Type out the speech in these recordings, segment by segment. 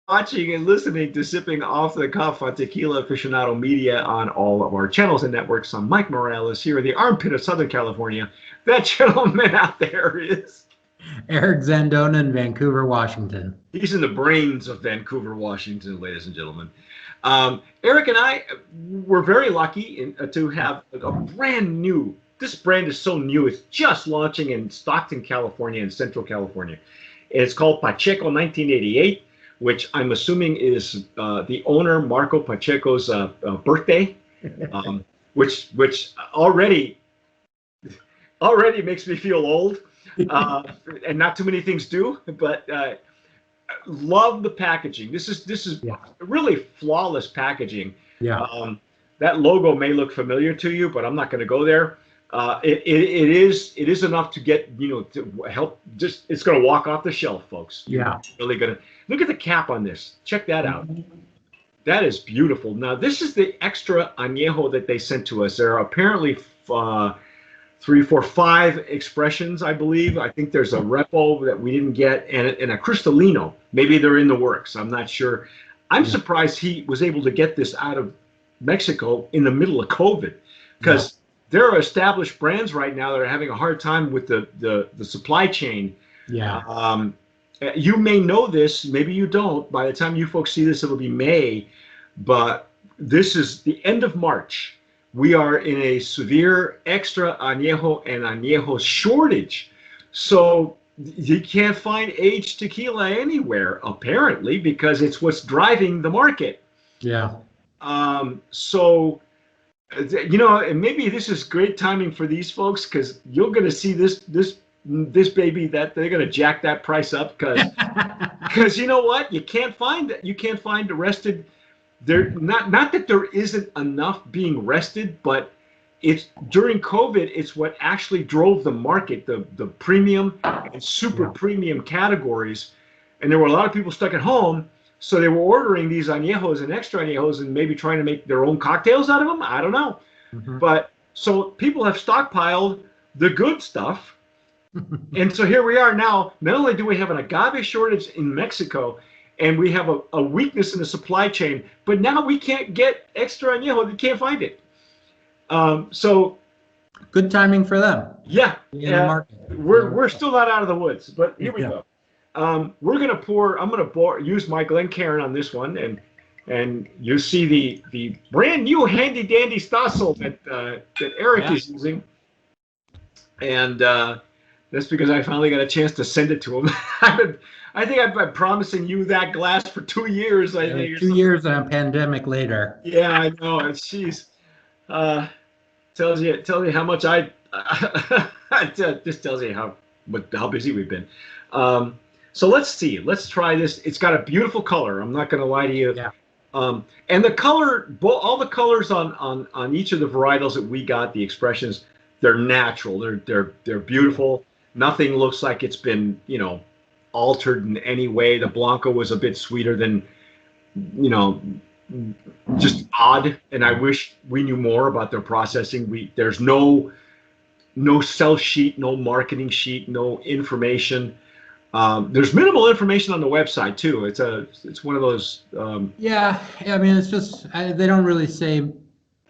watching and listening to Sipping Off the Cuff on Tequila Aficionado Media on all of our channels and networks. I'm Mike Morales here in the armpit of Southern California. That gentleman out there is... Eric Zandona in Vancouver, Washington. He's in the brains of Vancouver, Washington, ladies and gentlemen. Eric and I were very lucky to have a brand new... This brand is so new. It's just launching in Stockton, California, in Central California. It's called Pacheco 1988, which I'm assuming is the owner, Marco Pacheco's birthday, which already makes me feel old, and not too many things do. But love the packaging. This is really flawless packaging. Yeah. That logo may look familiar to you, but I'm not going to go there. It is enough to get, to help. Just it's going to walk off the shelf, folks. Yeah. It's really going to look at the cap on this. Check that out. That is beautiful. Now this is the extra añejo that they sent to us. There are apparently 3, 4, 5 expressions, I believe. I think there's a repo that we didn't get, and a cristalino. Maybe they're in the works. I'm not sure. I'm surprised he was able to get this out of Mexico in the middle of COVID, because there are established brands right now that are having a hard time with the supply chain. Yeah. You may know this, maybe you don't. By the time you folks see this, it'll be May, but this is the end of March. We are in a severe extra añejo and añejo shortage. So you can't find aged tequila anywhere, apparently, because it's what's driving the market. Yeah. So, and maybe this is great timing for these folks, because you're going to see this baby, that they're going to jack that price up, because you know what, you can't find the rested. There, not that there isn't enough being rested, but it's during COVID, it's what actually drove the market, the premium and super premium categories, and there were a lot of people stuck at home. So they were ordering these añejos and extra añejos and maybe trying to make their own cocktails out of them. I don't know. But so people have stockpiled the good stuff. And so here we are now. Not only do we have an agave shortage in Mexico, and we have a weakness in the supply chain, but now we can't get extra añejo. We can't find it. So good timing for them. Yeah. We're still not out of the woods, but here we go. We're gonna pour. I'm gonna use my Glencairn on this one, and you see the brand new handy dandy Stossel that Eric is using, and that's because I finally got a chance to send it to him. I think I've been promising you that glass for 2 years. I think 2 years and a pandemic later. Yeah, I know. Jeez, tells you how much just tells you how busy we've been. So let's see. Let's try this. It's got a beautiful color. I'm not going to lie to you. Yeah. And the color, all the colors on each of the varietals that we got, the expressions, they're natural. They're beautiful. Nothing looks like it's been, altered in any way. The Blanco was a bit sweeter than, just odd. And I wish we knew more about their processing. There's no sell sheet, no marketing sheet, no information. There's minimal information on the website too. It's one of those. Yeah, I mean, it's just they don't really say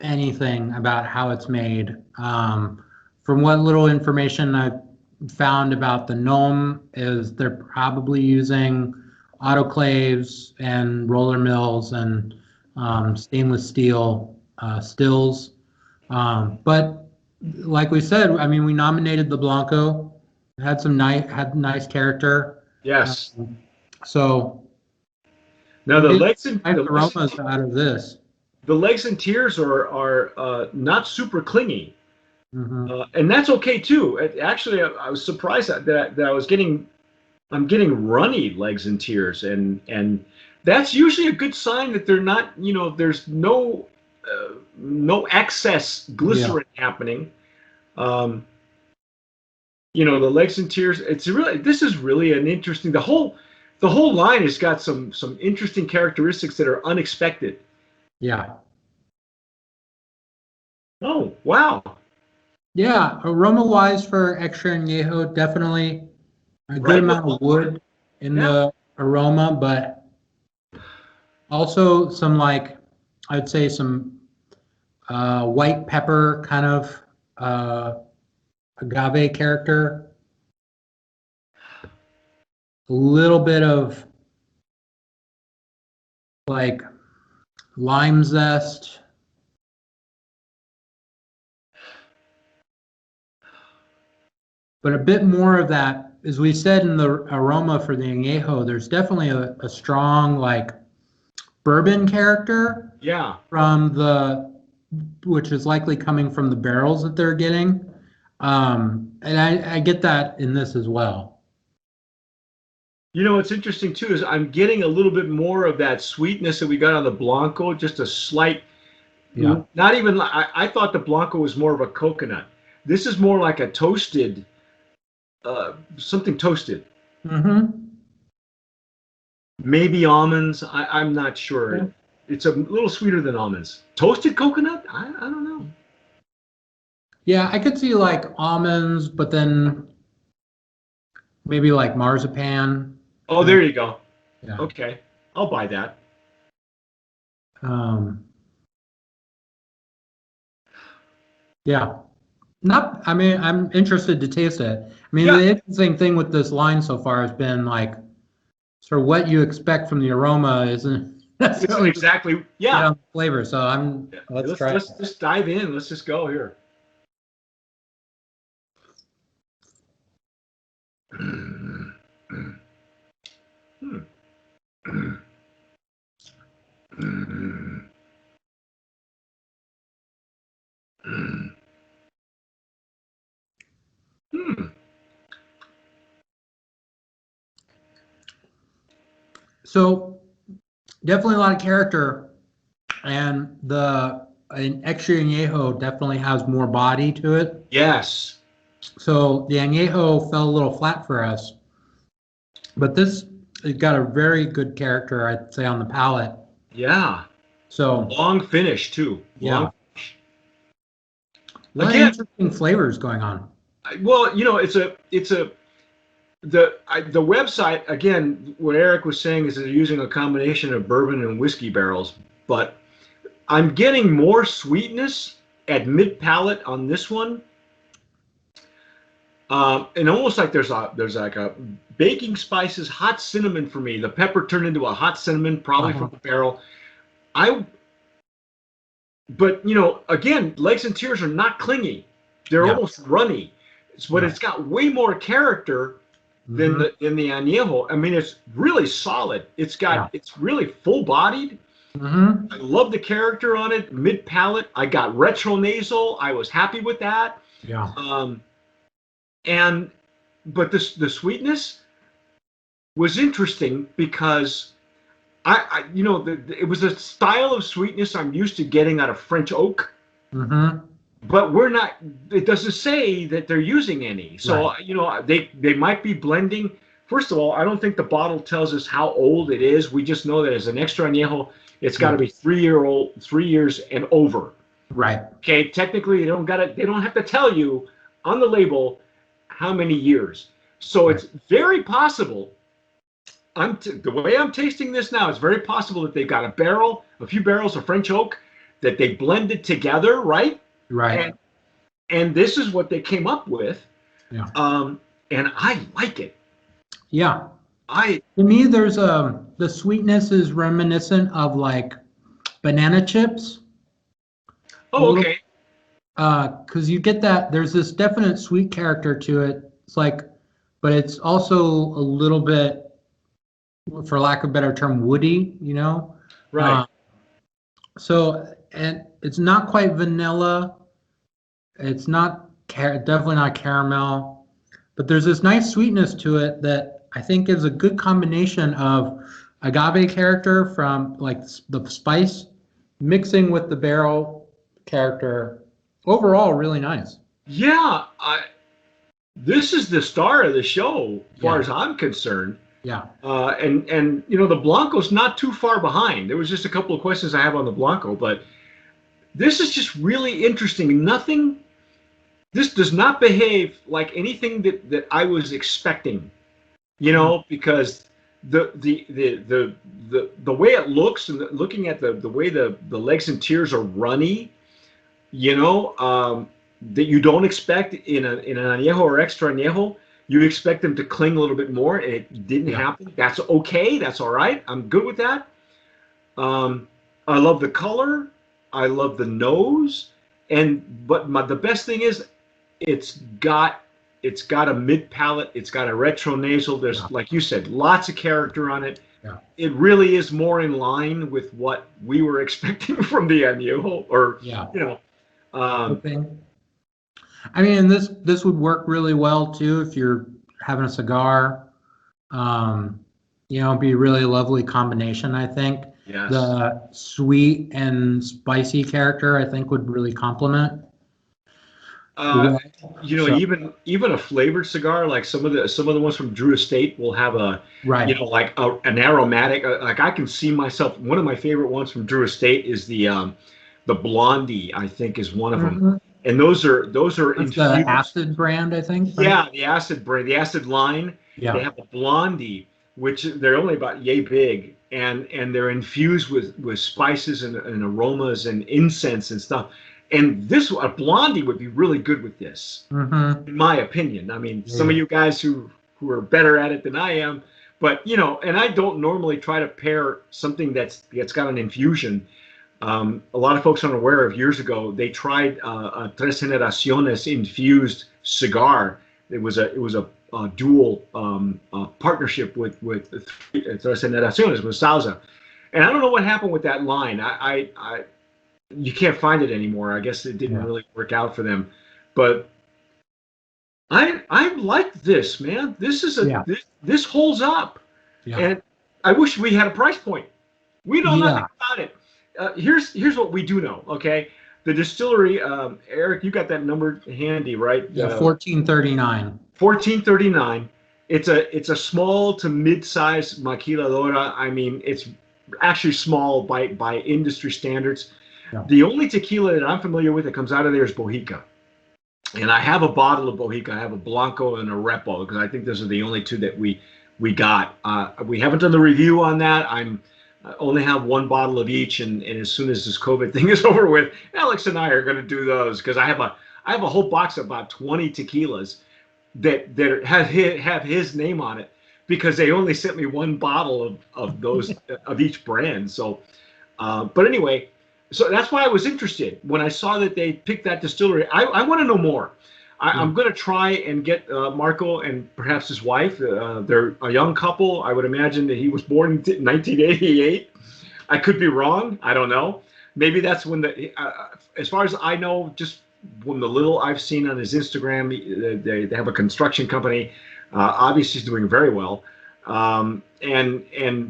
anything about how it's made. From what little information I found about the gnome is they're probably using autoclaves and roller mills and stainless steel stills. But like we said, I mean, we nominated the Blanco. Had nice character. Yes. So now the legs and aromas out of this. The legs and tears are not super clingy, and that's okay too. Actually, I was surprised that I was getting runny legs and tears, and that's usually a good sign that they're not. There's no excess glycerin happening. The legs and tears. This is really an interesting. The whole line has got some interesting characteristics that are unexpected. Yeah. Oh wow. Yeah, aroma-wise for extra añejo, definitely a good amount of wood in the aroma, but Also, some like I'd say some white pepper kind of agave character. A little bit of like lime zest. But a bit more of that, as we said in the aroma for the Anejo, there's definitely a strong like bourbon character Yeah. from which is likely coming from the barrels that they're getting. And I get that in this as well. You know, what's interesting too is I'm getting a little bit more of that sweetness that we got on the Blanco, just a slight, Yeah. not even, I thought the Blanco was more of a coconut. This is more like a toasted, something toasted. Mm-hmm. Maybe almonds. I'm not sure. Yeah. It's a little sweeter than almonds. Toasted coconut? I don't know. Yeah, I could see like almonds, but then maybe like marzipan. Oh, there you go. Yeah. Okay. I'll buy that. Um, yeah. Not, I mean, I'm interested to taste it. I mean, Yeah. the interesting thing with this line so far has been like sort of what you expect from the aroma isn't necessarily Exactly. Yeah. flavor. So let's try it. Let's just dive in. Let's just go here. So definitely a lot of character, and an extra añejo definitely has more body to it. Yes. So the añejo fell a little flat for us, but this it got a very good character, I'd say, on the palate. Yeah. So Long finish too. yeah, a lot of Again, interesting flavors going on. well, you know, the website again. What Eric was saying is they're using a combination of bourbon and whiskey barrels, but I'm getting more sweetness at mid palate on this one, and almost like there's like a baking spices, hot cinnamon for me. The pepper turned into a hot cinnamon, probably from the barrel. But you know, again, legs and tears are not clingy; they're almost runny. But it's got way more character than the añejo. I mean, it's really solid. It's really full bodied. Mm-hmm. I love the character on it. Mid palate. I got retro nasal. I was happy with that. Yeah. But the sweetness was interesting because you know, it was a style of sweetness I'm used to getting out of French oak. Mm-hmm. But we're not. It doesn't say that they're using any. So you know, they might be blending. First of all, I don't think the bottle tells us how old it is. We just know that as an extra añejo, it's got to be 3 years and over. Right. Okay. Technically, they don't have to tell you on the label how many years. So it's very possible. The way I'm tasting this now, it's very possible that they've got a few barrels of French oak that they blended together, right? Right. And this is what they came up with. Yeah. And I like it. Yeah. To me, the sweetness is reminiscent of like banana chips. Oh, okay. Because you get that there's this definite sweet character to it. It's like, but it's also a little bit, for lack of a better term, woody, you know? Right. And it's not quite vanilla. It's not definitely not caramel, but there's this nice sweetness to it that I think is a good combination of agave character from like the spice mixing with the barrel character. Overall, really nice. Yeah. This is the star of the show, as far as I'm concerned. Yeah. And you know, the Blanco's not too far behind. There was just a couple of questions I have on the Blanco, but this is just really interesting. This does not behave like anything that I was expecting, you know, because the the way it looks and looking at the way the legs and tiers are runny, that you don't expect in an añejo or extra añejo. You expect them to cling a little bit more, and it didn't happen. That's okay. That's all right. I'm good with that. I love the color. I love the nose, but the best thing is, it's got a mid palate. It's got a retro nasal. There's, like you said, lots of character on it. Yeah. It really is more in line with what we were expecting from the añejo, or I mean, this would work really well too if you're having a cigar. Be a really lovely combination, I think. Yes. The sweet and spicy character, I think, would really complement. Even a flavored cigar, like some of the ones from Drew Estate will have an aromatic. Like I can see myself. One of my favorite ones from Drew Estate is the Blondie. I think is one of them, and those are infused. The Acid brand, I think. Right? Yeah, the Acid brand, the Acid line. Yeah. They have a Blondie, which they're only about yay big, and they're infused with spices and aromas and incense and stuff. And a Blondie would be really good with this, in my opinion. I mean, some of you guys who are better at it than I am, but and I don't normally try to pair something that's got an infusion. A lot of folks aren't aware of, years ago they tried a Tres Generaciones infused cigar. It was a dual partnership with Tres Generaciones with Salsa, and I don't know what happened with that line. You can't find it anymore. I guess it didn't really work out for them. But I like this, man. This is this holds up. Yeah. And I wish we had a price point. We know nothing about it. Here's what we do know. Okay, the distillery. Eric, you got that number handy, right? Yeah, 1439. 1439. It's a small to mid-size maquiladora. I mean, it's actually small by industry standards. Yeah. The only tequila that I'm familiar with that comes out of there is Bohica. And I have a bottle of Bohica. I have a Blanco and a Repo, because I think those are the only two that we got. We haven't done the review on that. I only have one bottle of each, and as soon as this COVID thing is over with, Alex and I are going to do those, because I have a whole box of about 20 tequilas that have his name on it, because they only sent me one bottle of those of each brand. So, but anyway. So that's why I was interested when I saw that they picked that distillery. I want to know more. I'm going to try and get Marco and perhaps his wife. They're a young couple. I would imagine that he was born in 1988. I could be wrong. I don't know. Maybe that's when as far as I know, just from the little I've seen on his Instagram, they have a construction company. Obviously, he's doing very well. And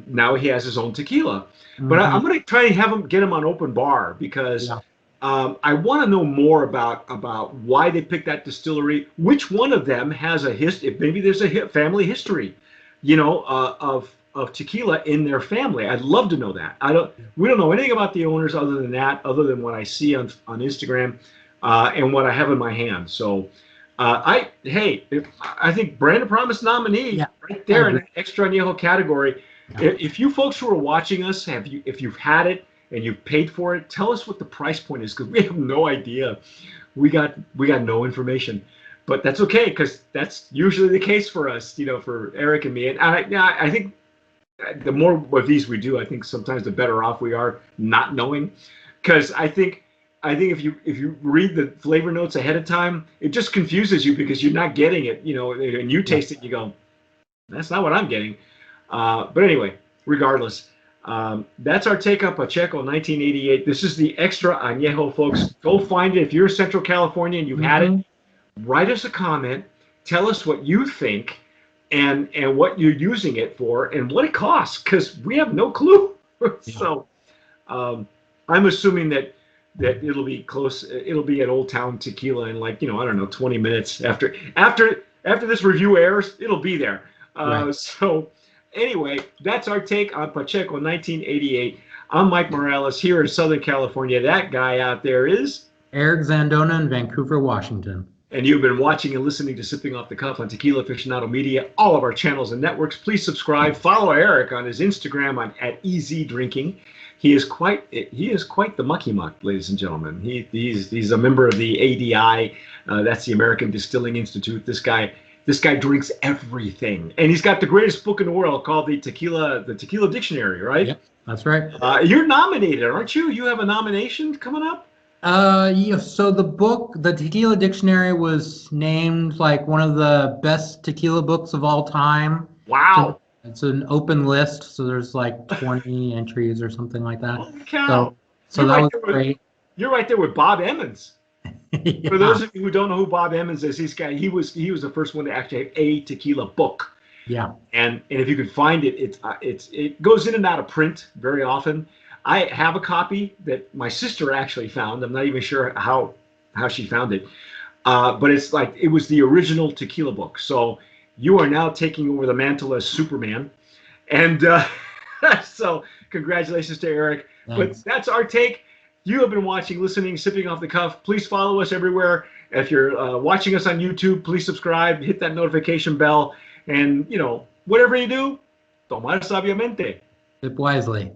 now he has his own tequila. But I'm going to try and get him on open bar, because I want to know more about why they picked that distillery. Which one of them has a history? Maybe there's a family history, of tequila in their family. I'd love to know that. We don't know anything about the owners other than what I see on Instagram and what I have in my hand. So I think Brand of Promise nominee right there in the extra añejo category. Yeah. If you folks who are watching us, if you've had it and you've paid for it, tell us what the price point is, because we have no idea. We got no information, but that's okay, because that's usually the case for us, for Eric and me. And I think the more of these we do, I think sometimes the better off we are not knowing, because I think if you read the flavor notes ahead of time, it just confuses you, because you're not getting it, and you taste it and you go, that's not what I'm getting. But anyway, regardless, that's our take on Pacheco 1988. This is the extra añejo, folks. Go find it. If you're in Central California and you've had it, write us a comment. Tell us what you think and what you're using it for and what it costs, because we have no clue. So I'm assuming that it'll be close. It'll be at Old Town Tequila in 20 minutes after this review airs. It'll be there. So anyway, that's our take on Pacheco 1988. I'm Mike Morales here in Southern California. That guy out there is Eric Zandona in Vancouver, Washington. And you've been watching and listening to Sipping Off the Cuff on Tequila Aficionado Media, all of our channels and networks. Please subscribe. Follow Eric on his Instagram at EZ Drinking. He is quite the mucky muck, ladies and gentlemen. He's a member of the ADI. That's the American Distilling Institute. This guy drinks everything, and he's got the greatest book in the world called the Tequila Dictionary, right? Yep, that's right. You're nominated, aren't you? You have a nomination coming up? Yeah, so the book, the Tequila Dictionary, was named like one of the best tequila books of all time. Wow. So it's an open list, so there's like 20 entries or something like that. Holy cow. So that was great. You're right there with Bob Emmons. Yeah. For those of you who don't know who Bob Emmons is, he was the first one to actually have a tequila book. Yeah. And if you can find it, it goes in and out of print very often. I have a copy that my sister actually found. I'm not even sure how she found it, but it's like it was the original tequila book. So you are now taking over the mantle as Superman, and so congratulations to Eric. Thanks. But that's our take. You have been watching, listening, Sipping Off the Cuff. Please follow us everywhere. If you're watching us on YouTube, please subscribe, hit that notification bell, and whatever you do, tomar sabiamente. Sip wisely.